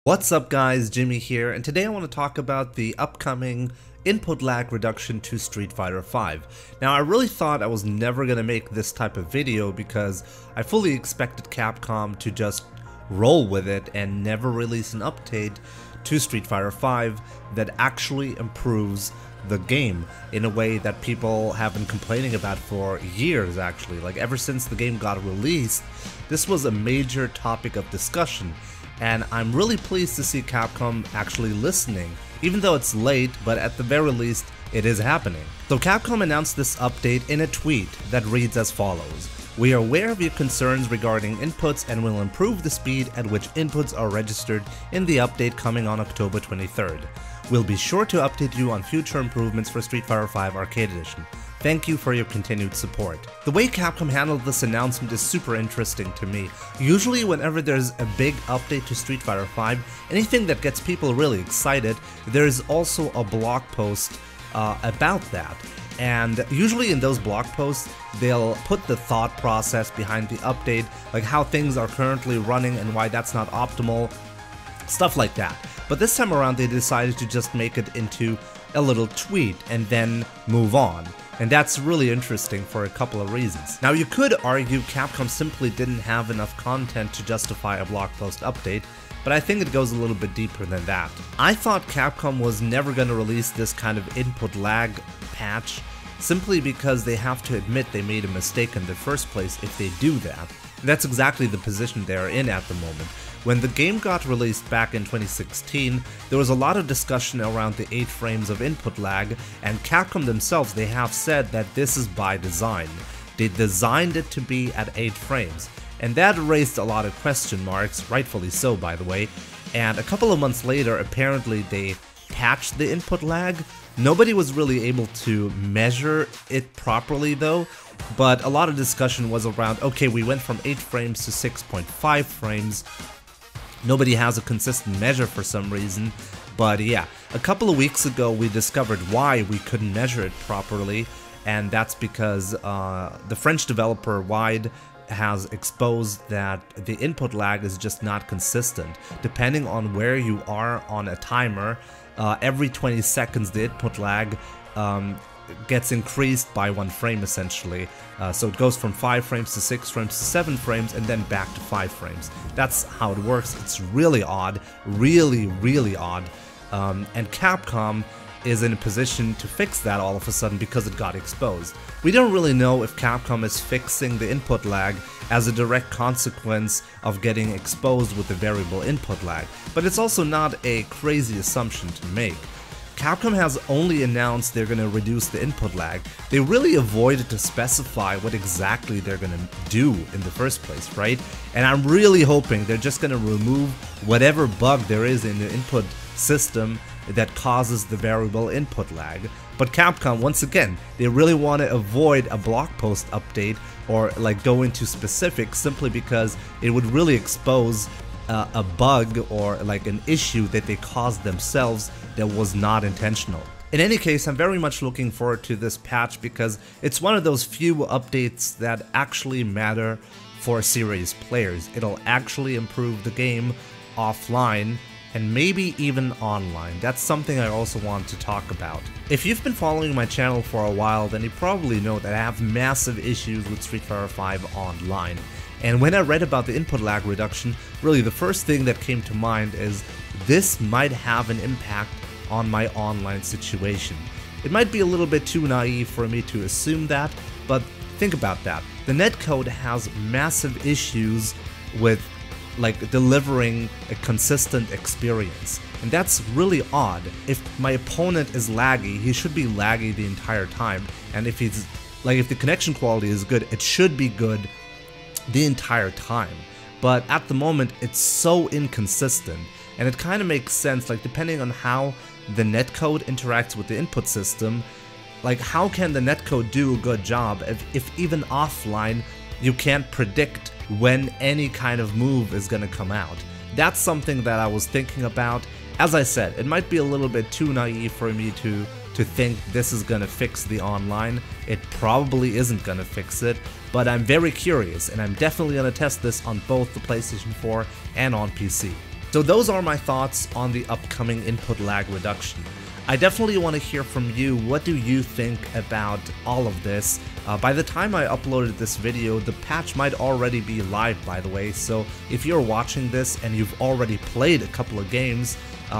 What's up guys, Jimmy here, and today I want to talk about the upcoming input lag reduction to Street Fighter V. Now I really thought I was never gonna make this type of video because I fully expected Capcom to just roll with it and never release an update to Street Fighter V that actually improves the game in a way that people have been complaining about for years actually. Like ever since the game got released, this was a major topic of discussion. And I'm really pleased to see Capcom actually listening, even though it's late, but at the very least, it is happening. So Capcom announced this update in a tweet that reads as follows: "We are aware of your concerns regarding inputs and will improve the speed at which inputs are registered in the update coming on October 23rd. We'll be sure to update you on future improvements for Street Fighter V Arcade Edition. Thank you for your continued support." The way Capcom handled this announcement is super interesting to me. Usually whenever there's a big update to Street Fighter V, anything that gets people really excited, there's also a blog post about that. And usually in those blog posts, they'll put the thought process behind the update, like how things are currently running and why that's not optimal, stuff like that. But this time around they decided to just make it into a little tweet and then move on. And that's really interesting for a couple of reasons. Now you could argue Capcom simply didn't have enough content to justify a blog post update, but I think it goes a little bit deeper than that. I thought Capcom was never going to release this kind of input lag patch simply because they have to admit they made a mistake in the first place if they do that. And that's exactly the position they're in at the moment. When the game got released back in 2016, there was a lot of discussion around the 8 frames of input lag, and Capcom themselves, they have said that this is by design. They designed it to be at 8 frames, and that raised a lot of question marks, rightfully so by the way, and a couple of months later apparently they patched the input lag. Nobody was really able to measure it properly though, but a lot of discussion was around, okay, we went from 8 frames to 6.5 frames. Nobody has a consistent measure for some reason, but yeah, a couple of weeks ago we discovered why we couldn't measure it properly, and that's because the French developer Wide has exposed that the input lag is just not consistent. Depending on where you are on a timer, every 20 seconds the input lag gets increased by 1 frame essentially. So it goes from 5 frames to 6 frames to 7 frames and then back to 5 frames. That's how it works. It's really odd, really odd. And Capcom is in a position to fix that all of a sudden because it got exposed. We don't really know if Capcom is fixing the input lag as a direct consequence of getting exposed with the variable input lag, but it's also not a crazy assumption to make. Capcom has only announced they're going to reduce the input lag. They really avoided to specify what exactly they're going to do in the first place, right? And I'm really hoping they're just going to remove whatever bug there is in the input system that causes the variable input lag. But Capcom, once again, they really want to avoid a blog post update or like go into specifics simply because it would really expose a bug or like an issue that they caused themselves that was not intentional. In any case, I'm very much looking forward to this patch because it's one of those few updates that actually matter for serious players. It'll actually improve the game offline and maybe even online. That's something I also want to talk about. If you've been following my channel for a while, then you probably know that I have massive issues with Street Fighter V Online. And when I read about the input lag reduction, really the first thing that came to mind is this might have an impact on my online situation. It might be a little bit too naive for me to assume that, but think about that. The netcode has massive issues with like delivering a consistent experience, and that's really odd. If my opponent is laggy, he should be laggy the entire time, and if he's like, if the connection quality is good, it should be good the entire time. But at the moment it's so inconsistent, and it kind of makes sense, like depending on how the netcode interacts with the input system, like how can the netcode do a good job if even offline you can't predict when any kind of move is gonna come out. That's something that I was thinking about. As I said, it might be a little bit too naive for me to think this is gonna fix the online. It probably isn't gonna fix it, but I'm very curious and I'm definitely gonna test this on both the PlayStation 4 and on PC. So those are my thoughts on the upcoming input lag reduction. I definitely want to hear from you. What do you think about all of this? By the time I uploaded this video, the patch might already be live, by the way. So if you're watching this and you've already played a couple of games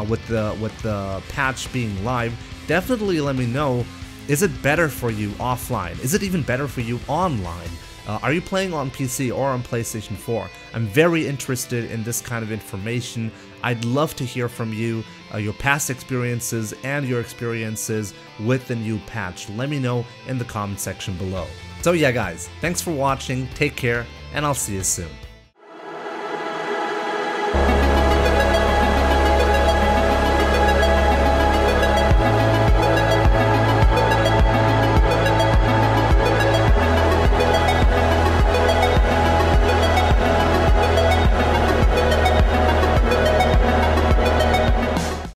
with the patch being live, definitely let me know. Is it better for you offline? Is it even better for you online? Are you playing on PC or on PlayStation 4? I'm very interested in this kind of information. I'd love to hear from you, your past experiences and your experiences with the new patch. Let me know in the comment section below. So yeah guys, thanks for watching, take care, and I'll see you soon.